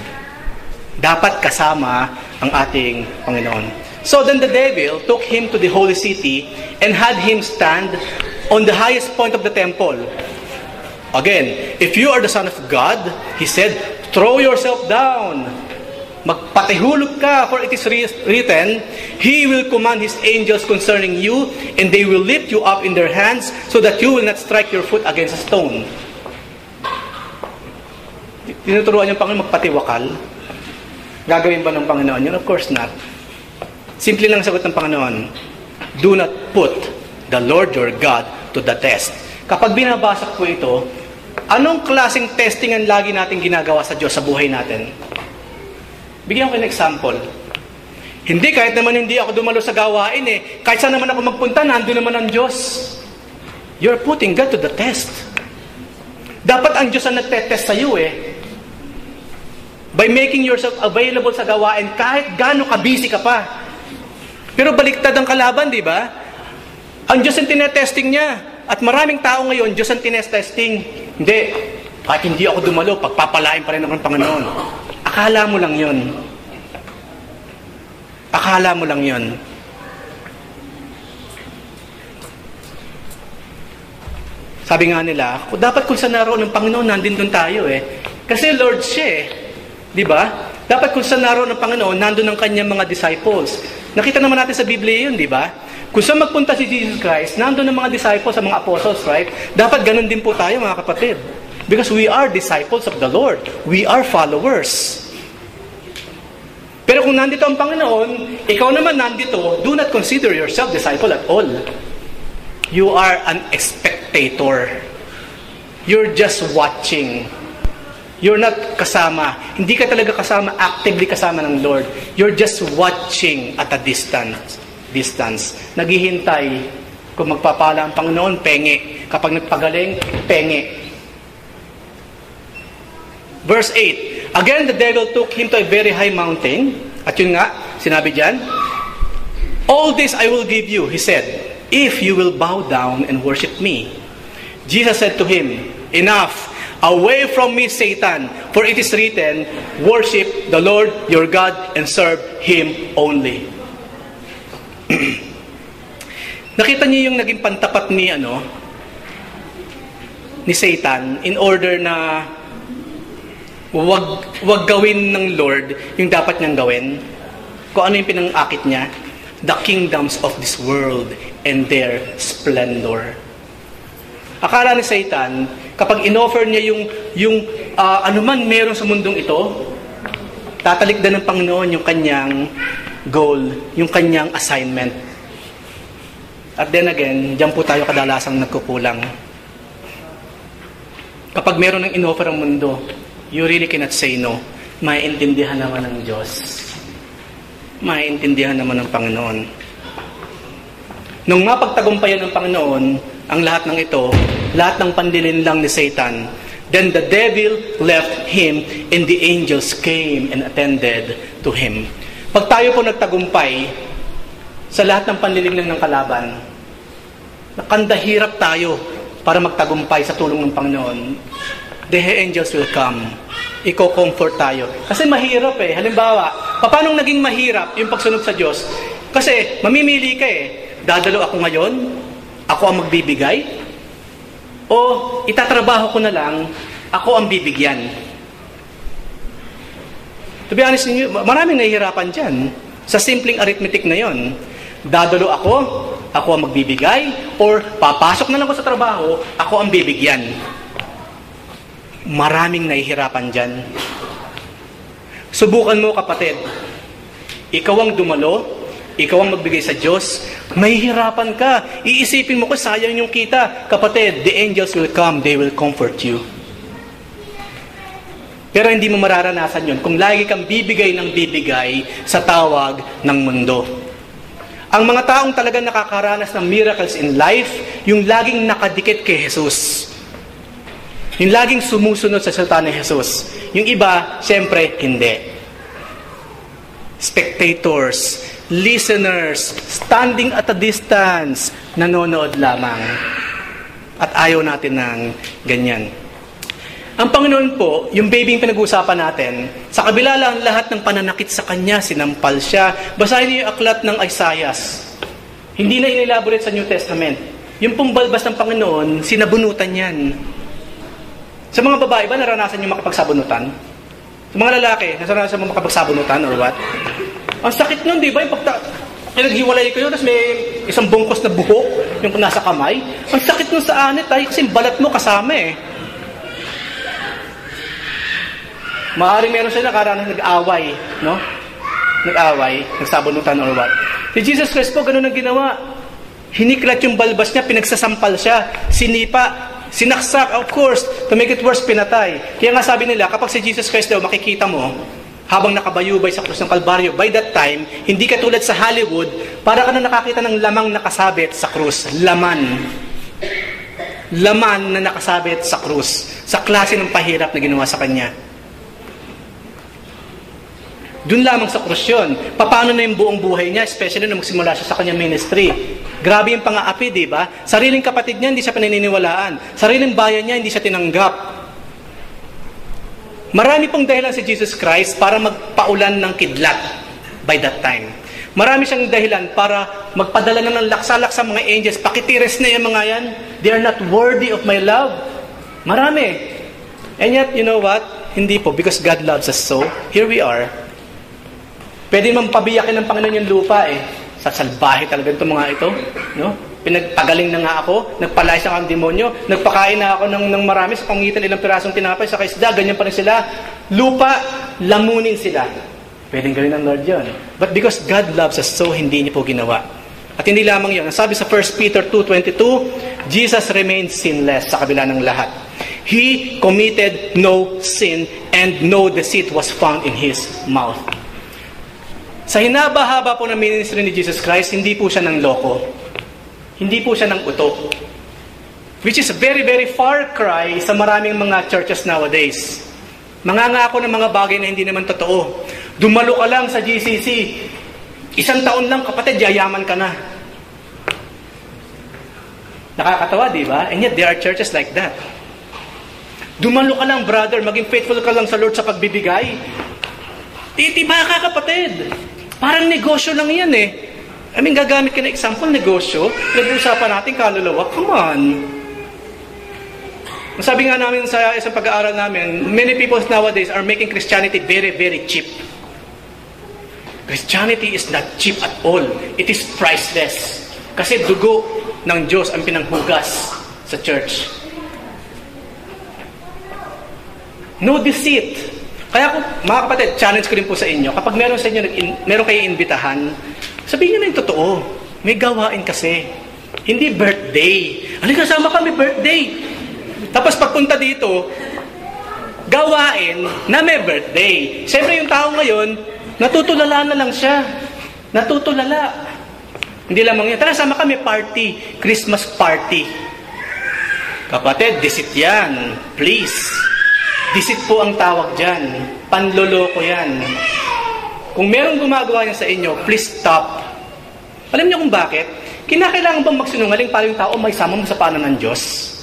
Dapat kasama ang ating Panginoon. So then the devil took him to the holy city and had him stand on the highest point of the temple. Again, if you are the Son of God, he said, throw yourself down. Magpatihulog ka, for it is written, he will command his angels concerning you, and they will lift you up in their hands, so that you will not strike your foot against a stone. Tinuturuan yung Panginoon magpatiwakal. Gagawin ba ng Panginoon yun? Of course not. Simple lang sagot ng Panginoon, do not put the Lord your God to the test. Kapag binabasa po ito, anong klaseng testing ang lagi natin ginagawa sa Diyos sa buhay natin? Bigyan ko ng example. Hindi, kahit naman hindi ako dumalo sa gawain eh. Kahit saan naman ako magpunta, nandun naman ang Diyos. You're putting God to the test. Dapat ang Diyos ang nagtetest sa iyo eh. By making yourself available sa gawain, kahit gaano ka-busy ka pa. Pero baliktad ang kalaban, di ba? Ang Diyos ang tinetesting niya. At maraming tao ngayon, Diyos ang tinetesting. Hindi. Kahit hindi ako dumalo, pagpapalain pa rin ako ng Panginoon. Akala mo lang yun. Akala mo lang yun. Sabi nga nila, dapat kung saan naroon ng Panginoon, nandun doon tayo eh. Kasi Lord siya eh. Di ba? Dapat kung saan naroon ng Panginoon, nandun ang kanyang mga disciples. Nakita naman natin sa Biblia yun, di ba? Kung saan magpunta si Jesus Christ, nandun ang mga disciples, sa mga apostles, right? Dapat ganun din po tayo, mga kapatid. Because we are disciples of the Lord. We are followers. Pero kung nandito ang Panginoon, ikaw naman nandito, do not consider yourself disciple at all. You are an spectator. You're just watching. You're not kasama. Hindi ka talaga kasama, actively kasama ng Lord. You're just watching at a distance. Naghihintay. Kung magpapala ang Panginoon, penge. Kapag nagpagaling, penge. Verse 8. Again, the devil took him to a very high mountain. At yun nga, sinabi diyan, all this I will give you, he said, if you will bow down and worship me. Jesus said to him, enough. Away from me, Satan, for it is written, worship the Lord your God and serve Him only. Nakita niyo yung naging pantapat ni Satan in order na wag gawin ng Lord yung dapat niyang gawin. Kung ano yung pinang-akit niya, the kingdoms of this world and their splendor. Akala ni Satan, kapag inoffer niya yung anuman meron sa mundong ito, tatalikdan ng Panginoon yung kanyang goal, yung kanyang assignment. At then again, diyan po tayo kadalasang nagkukulang. Kapag meron ng inoffer ang mundo, you really cannot say no. Maiintindihan naman ng Diyos. Maiintindihan naman ng Panginoon. Nung mapagtagumpayan ng Panginoon, ang lahat ng ito, lahat ng pandilin lang ni Satan, Then the devil left him, and the angels came and attended to him. Pag tayo po nagtagumpay sa lahat ng panlilinlang ng kalaban, nakandahirap tayo para magtagumpay sa tulong ng Panginoon, the angels will come. Iko-comfort tayo. Kasi mahirap eh. Halimbawa, paano naging mahirap yung pagsunod sa Diyos? Kasi mamimili ka eh. Dadalo ako ngayon? Ako ang magbibigay? O itatrabaho ko na lang, ako ang bibigyan? To be honest, maraming nahihirapan dyan. Sa simpleng arithmetic na yon. Dadalo ako ang magbibigay, or papasok na lang ako sa trabaho, ako ang bibigyan. Maraming nahihirapan dyan. Subukan mo, kapatid. Ikaw ang dumalo, ikaw ang magbigay sa Diyos, mahihirapan ka. Iisipin mo ko, sayang yung kita. Kapatid, the angels will come, they will comfort you. Pero hindi mo mararanasan yun kung lagi kang bibigay ng bibigay sa tawag ng mundo. Ang mga taong talagang nakakaranas ng miracles in life, yung laging nakadikit kay Jesus. Yung laging sumusunod sa salita ni Jesus. Yung iba, siyempre, hindi. Spectators, listeners, standing at a distance, nanonood lamang. At ayaw natin ng ganyan. Ang Panginoon po, yung babying pinag-uusapan natin, sa kabila lang lahat ng pananakit sa Kanya, sinampal siya. Basahin niyo yung aklat ng Isaiah. Hindi na inelaborate sa New Testament. Yung pumbalbas ng Panginoon, sinabunutan yan. Sa mga babae ba, naranasan niyo makapagsabunutan? Sa mga lalaki, naranasan mo makapagsabunutan or what? Ang sakit nun, di ba? Yung pinaghiwalay ko yun, tapos may isang bungkos na buhok, yung nasa kamay. Ang sakit nun sa anit, kasi balat mo kasama eh. Maaaring meron sila nakaranas nag-away, no? Nag-away, nagsabunutan or what. Si Jesus Christ po, ganun ang ginawa. Hiniklat yung balbas niya, pinagsasampal siya, sinipa, sinaksak, of course, to make it worse, pinatay. Kaya nga sabi nila, kapag si Jesus Christ daw, makikita mo, habang nakabayubay sa krus ng Kalbaryo, by that time, hindi ka tulad sa Hollywood, para ka na nakakita ng lamang nakasabit sa krus. Laman. Laman na nakasabit sa krus. Sa klase ng pahirap na ginawa sa Kanya. Doon lamang sa krus yun. Paano na yung buong buhay niya, especially nung magsimula siya sa kanyang ministry. Grabe yung pang-aapi, di ba? Sariling kapatid niya, hindi siya paniniwalaan. Sariling bayan niya, hindi siya tinanggap. Marami pong dahilan si Jesus Christ para magpaulan ng kidlat by that time. Marami siyang dahilan para magpadala na ng laksalak sa mga angels. Pakitiris na yung mga yan. They are not worthy of my love. Marami. And yet, you know what? Hindi po, because God loves us so. Here we are. Pwede mang pabiyakin ng Panginoon yung lupa eh. Sasalbahe talaga itong mga ito. No? Pinagpagaling na nga ako, nagpalayas ako ang demonyo, nagpakain na ako ng marami sa pangitan ilang pirasong tinapay sa kaisda, ganyan pa rin sila. Lupa, lamunin sila. Pwedeng gawin ng Lord yun. But because God loves us so, hindi niya po ginawa. At hindi lamang yun. Sabi sa 1 Peter 2:22, Jesus remained sinless sa kabila ng lahat. He committed no sin and no deceit was found in His mouth. Sa hinaba-haba po ng ministry ni Jesus Christ, hindi po siya ng loko. Hindi po siya ng uto. Which is a very, very far cry sa maraming mga churches nowadays. Mangangako ng mga bagay na hindi naman totoo. Dumalo ka lang sa GCC. 1 taon lang, kapatid, yayaman ka na. Nakakatawa, di ba? And yet, there are churches like that. Dumalo ka lang, brother, maging faithful ka lang sa Lord sa pagbibigay. Titiba ka, kapatid. Parang negosyo lang yan eh. I mean, gagamit ka na example, negosyo. Nag-uusapan natin kaluluwa. Come on. Sabi nga namin sa isang pag-aaral namin, many people nowadays are making Christianity very, very cheap. Christianity is not cheap at all. It is priceless. Kasi dugo ng Diyos ang pinanghugas sa church. No deceit. Kaya kung, mga kapatid, challenge ko rin po sa inyo, kapag meron sa inyo, meron kayo imbitahan, sabihin nyo na yung totoo. May gawain kasi. Hindi birthday. Ano kasama kami birthday? Tapos pagpunta dito, gawain na may birthday. Siyempre yung tao ngayon, natutulala na lang siya. Natutulala. Hindi lamang yun. Tara, sama kami party. Christmas party. Kapatid, deceit yan. Please. Deceit po ang tawag dyan. Panloloko yan. Kung merong gumagawa niya sa inyo, please stop. Alam niyo kung bakit? Kinakailangan bang magsinungaling para yung tao may sama mo sa paanan ng Diyos?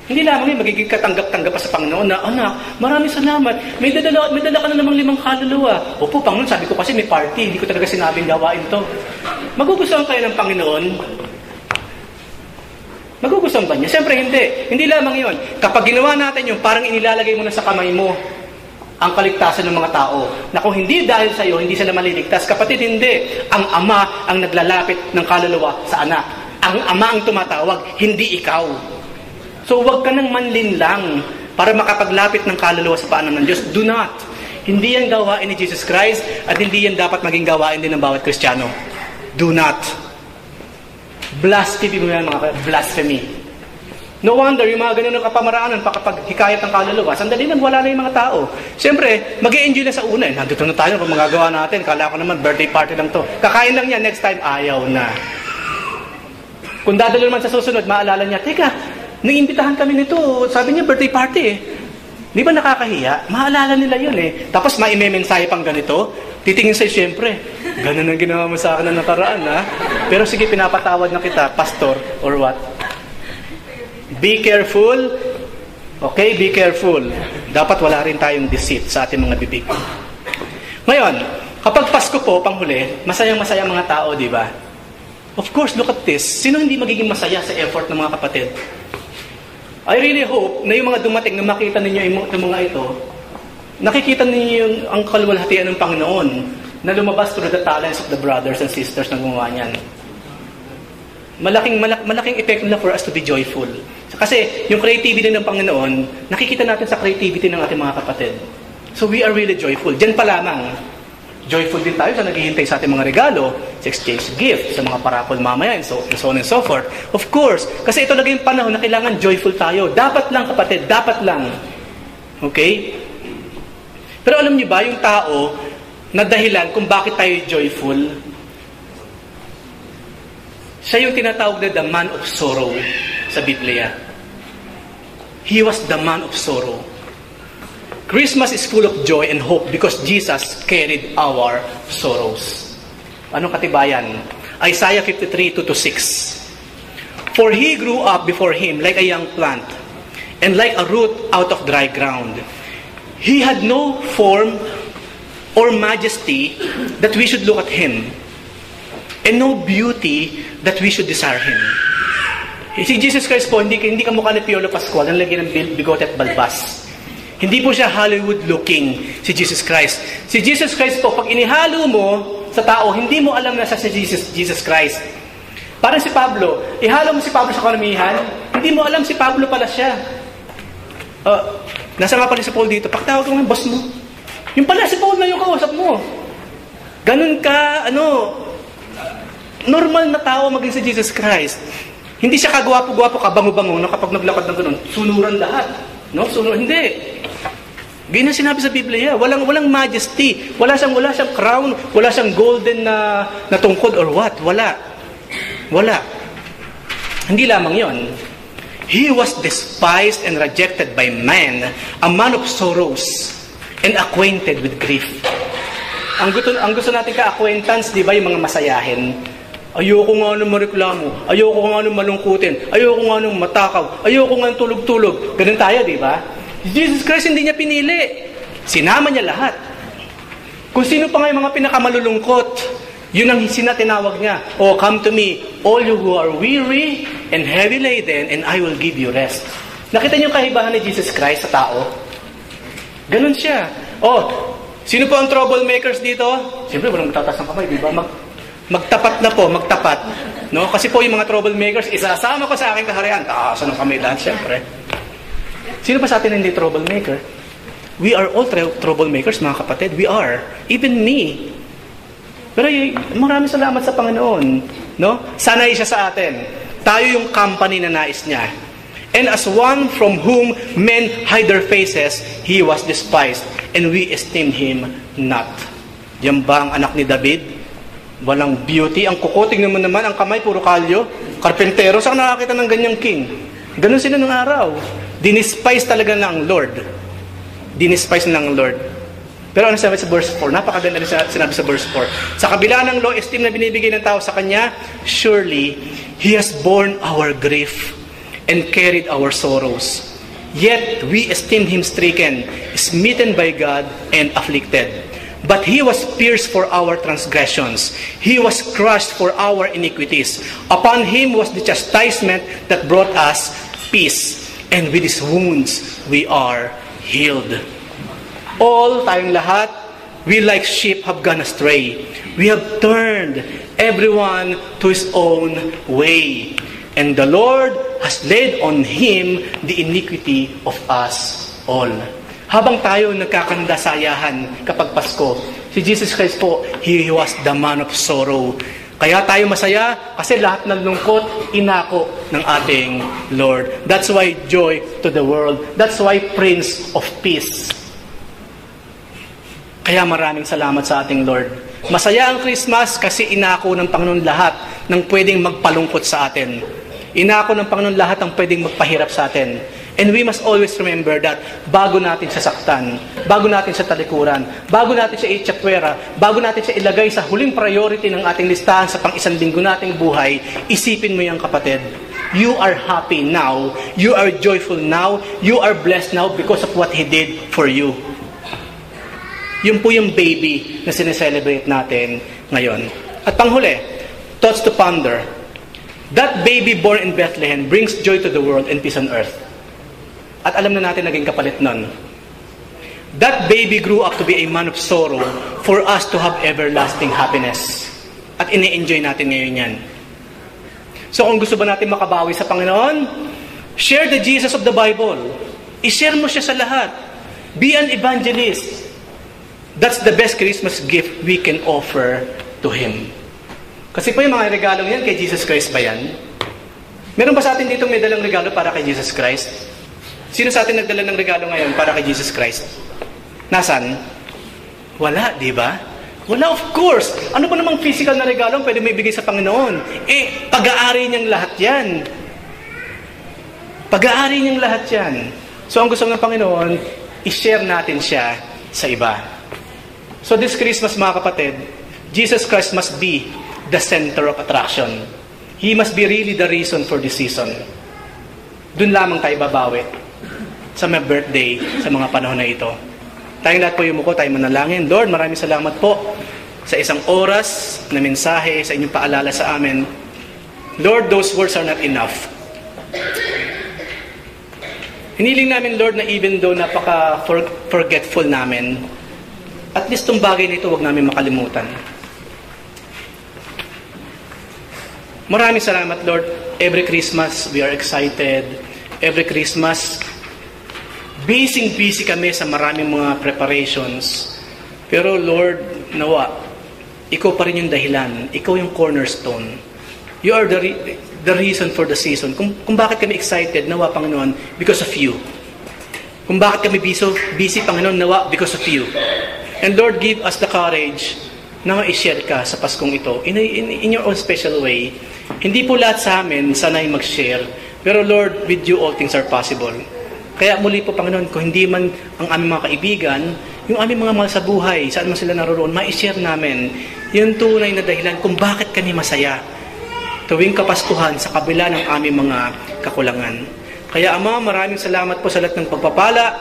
Hindi lamang yun, magiging katanggap-tanggap pa sa Panginoon na, anak, maraming salamat. May dala ka na namang 5 kaluluwa. Opo, Panginoon, sabi ko kasi may party. Hindi ko talaga sinabing gawain to. Magugustuhan kayo ng Panginoon? Magugustuhan ba niya? Siyempre, hindi. Hindi lamang yun. Kapag ginawa natin yun, parang inilalagay mo na sa kamay mo ang kaligtasan ng mga tao. Na kung hindi dahil sa iyo, hindi sila maliligtas. Kapatid, hindi. Ang Ama ang naglalapit ng kaluluwa sa anak. Ang Ama ang tumatawag, hindi ikaw. So, huwag ka nang manlinlang para makapaglapit ng kaluluwa sa paanan ng Diyos. Do not. Hindi yan gawain ni Jesus Christ at hindi yan dapat maging gawain din ng bawat Kristiyano. Do not. Blasphemy mo yan, mga blasphemy. No wonder, yung mga ganun ng kapamaraanan kapag hikayat ng kaluluwa, sandali lang, wala na yung mga tao. Siyempre, mag-e-enjoy na sa una. Nandito na tayo kung magagawa natin. Kala ko naman, birthday party lang to. Kakain lang yan, next time, ayaw na. Kung dadalo naman sa susunod, maalala niya, teka, naiimbitahan kami nito. Sabi niya, birthday party eh. Di ba nakakahiya? Maalala nila yun eh. Tapos maimemensahe pang ganito. Titingin sa'yo, siyempre. Ganun ang ginawa mo sa akin na nakaraan, ha? Pero sige, pinapatawad na kita, pastor, or what? Be careful. Okay, be careful. Dapat wala rin tayong deceit sa ating mga bibig. Ngayon, kapag Pasko po, panghuli, masayang-masaya mga tao, di ba? Of course, look at this. Sino hindi magiging masaya sa effort ng mga kapatid? I really hope na yung mga dumating na makita ninyo yung mga ito, nakikita ninyo ang kaluwalhatian ng Panginoon na lumabas through the talents of the brothers and sisters na gumawa niyan. Malaking epekto na for us to be joyful. Kasi yung creativity ng Panginoon, nakikita natin sa creativity ng ating mga kapatid. So we are really joyful. Diyan pa lamang. Joyful din tayo sa naghihintay sa ating mga regalo, sa exchange gift, sa mga parapol mamaya, and so on and so forth. Of course, kasi ito lagi yung panahon na kailangan joyful tayo. Dapat lang, kapatid, dapat lang. Okay? Pero alam niyo ba, yung tao na dahilan kung bakit tayo joyful, siya yung tinatawag na the man of sorrow sa Biblia. He was the man of sorrow. Christmas is full of joy and hope because Jesus carried our sorrows. Anong katibayan? Isaiah 53, 2-6. For he grew up before him like a young plant, and like a root out of dry ground. He had no form or majesty that we should look at him, and no beauty that we should desire him. Si Jesus Christ po, hindi ka mukha ni Piolo Pascual, ang lagyan ng bigote at balbas. Hindi po siya Hollywood-looking, si Jesus Christ. Si Jesus Christ po, pag inihalo mo sa tao, hindi mo alam na siya si Jesus Christ. Parang si Pablo, ihalo mo si Pablo sa karamihan, hindi mo alam si Pablo pala siya. Nasa nga pala si Paul dito, pakitawag mo yung boss mo. Yung pala si Paul na yung kausap mo. Ganun ka, normal na tao maging si Jesus Christ. Hindi siya kagwapo-gwapo, kabango-bango na kapag naglakad ng ganun, sunuran lahat. No? Hindi. Ganyan sinabi sa Biblia. Walang majesty. Wala siyang crown. Wala siyang golden na tungkod or what. Wala. Hindi lamang yon. He was despised and rejected by man, a man of sorrows, and acquainted with grief. Ang gusto natin ka-acquaintance, di ba, yung mga masayahin. Ayoko nga nung mareklamo. Ayoko nga nung malungkutin. Ayoko nga nung matakaw. Ayoko nga nung tulog-tulog. Ganun tayo, di ba? Jesus Christ hindi niya pinili. Sinama niya lahat. Kung sino pa nga yung mga pinakamalulungkot, yun ang sinatinawag niya. Oh, come to me, all you who are weary and heavy laden, and I will give you rest. Nakita niyo yung kahibahan ni Jesus Christ sa tao? Ganun siya. Oh, sino po ang troublemakers dito? Siyempre, walang magtatas ng kamay, di ba? Magtapat na po, magtapat. No? Kasi po yung mga troublemakers, isasama ko sa aking kaharian. Taasan ng kamay lahat, siyempre. Sino pa sa atin hindi troublemaker? We are all troublemakers, mga kapatid. We are. Even me. Pero maraming salamat sa Panginoon. No? Sanay siya sa atin. Tayo yung company na nais niya. And as one from whom men hide their faces, he was despised, and we esteemed him not. Yan ba ang anak ni David? Walang beauty. Ang kuko, tingnan mo naman, ang kamay, puro kalyo. Karpentero, saan nakakita ng ganyang king? Ganun sila nung araw. Dinispise talaga ng Lord. Dinispise ng Lord. Pero ano sabi sa verse 4? Napakaganda rin sinabi sa verse 4. Sa kabila ng low esteem na binibigay ng tao sa Kanya, surely, He has borne our grief and carried our sorrows. Yet, we esteemed Him stricken, smitten by God, and afflicted. But He was pierced for our transgressions. He was crushed for our iniquities. Upon Him was the chastisement that brought us peace. And with His wounds, we are healed. All, tayong lahat, we like sheep have gone astray. We have turned everyone to his own way. And the Lord has laid on Him the iniquity of us all. Habang tayo nagkakandasayahan kapag Pasko, si Jesus Christ po, He was the man of sorrow. Kaya tayo masaya kasi lahat ng lungkot, inako ng ating Lord. That's why joy to the world. That's why Prince of Peace. Kaya maraming salamat sa ating Lord. Masaya ang Christmas kasi inako ng Panginoon lahat ng pwedeng magpalungkot sa atin. Inako ng Panginoon lahat ang pwedeng magpahirap sa atin. And we must always remember that bago natin siya saktan, bago natin siya talikuran, bago natin siya itsakwera, bago natin siya ilagay sa huling priority ng ating listahan sa pang-isang linggo nating buhay, isipin mo yan, kapatid. You are happy now. You are joyful now. You are blessed now because of what He did for you. Yun po yung baby na sineselebrate natin ngayon. At panghuli, thoughts to ponder. That baby born in Bethlehem brings joy to the world and peace on earth. At alam na natin naging kapalit nun. That baby grew up to be a man of sorrow for us to have everlasting happiness. At ini-enjoy natin ngayon yan. So kung gusto ba natin makabawi sa Panginoon, share the Jesus of the Bible. I-share mo siya sa lahat. Be an evangelist. That's the best Christmas gift we can offer to Him. Kasi po yung mga regalong yan, kay Jesus Christ ba yan? Meron ba sa atin dito may dalang regalo para kay Jesus Christ? Sino sa atin nagdala ng regalo ngayon para kay Jesus Christ? Nasaan? Wala, di ba? Wala, of course. Ano ba namang physical na regalo pwede may bigay sa Panginoon? Pag-aari niyang lahat yan. Pag-aari niyang lahat yan. So ang gusto ng Panginoon, i-share natin siya sa iba. So this Christmas, mga kapatid, Jesus Christ must be the center of attraction. He must be really the reason for this season. Doon lamang tayo babawi sa mga birthday, sa mga panahon na ito. Tayong lahat po yumuko, tayo manalangin. Lord, maraming salamat po sa isang oras na mensahe, sa inyong paalala sa amin. Lord, those words are not enough. Hiniling namin, Lord, na even though napaka-forgetful namin, at least itong bagay na ito, huwag namin makalimutan. Maraming salamat, Lord. Every Christmas, we are excited. Every Christmas, busy kami sa maraming mga preparations. Pero Lord, nawa, Ikaw pa rin yung dahilan. Ikaw yung cornerstone. You are the reason for the season. Kung bakit kami excited, nawa, Panginoon, because of You. Kung bakit kami busy, Panginoon, nawa, because of You. And Lord, give us the courage na ma-share ka sa Paskong ito in your own special way. Hindi po lahat sa amin sanay mag-share. Pero Lord, with You all things are possible. Kaya muli po, Panginoon, kung hindi man ang aming mga kaibigan, yung aming mga mahal sa buhay, saan man sila naroon, ma-share namin yung tunay na dahilan kung bakit kami masaya tuwing Kapaskuhan sa kabila ng aming mga kakulangan. Kaya Ama, maraming salamat po sa lahat ng pagpapala.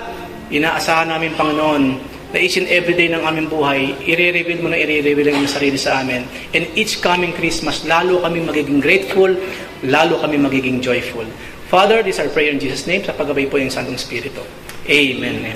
Inaasahan namin, Panginoon, na each and every day ng aming buhay, i-reveal mo na i-reveal ang sarili sa amin. And each coming Christmas, lalo kami magiging grateful, lalo kami magiging joyful. Father, this is our prayer in Jesus' name, sa paggabay po ng Santong Espiritu. Amen.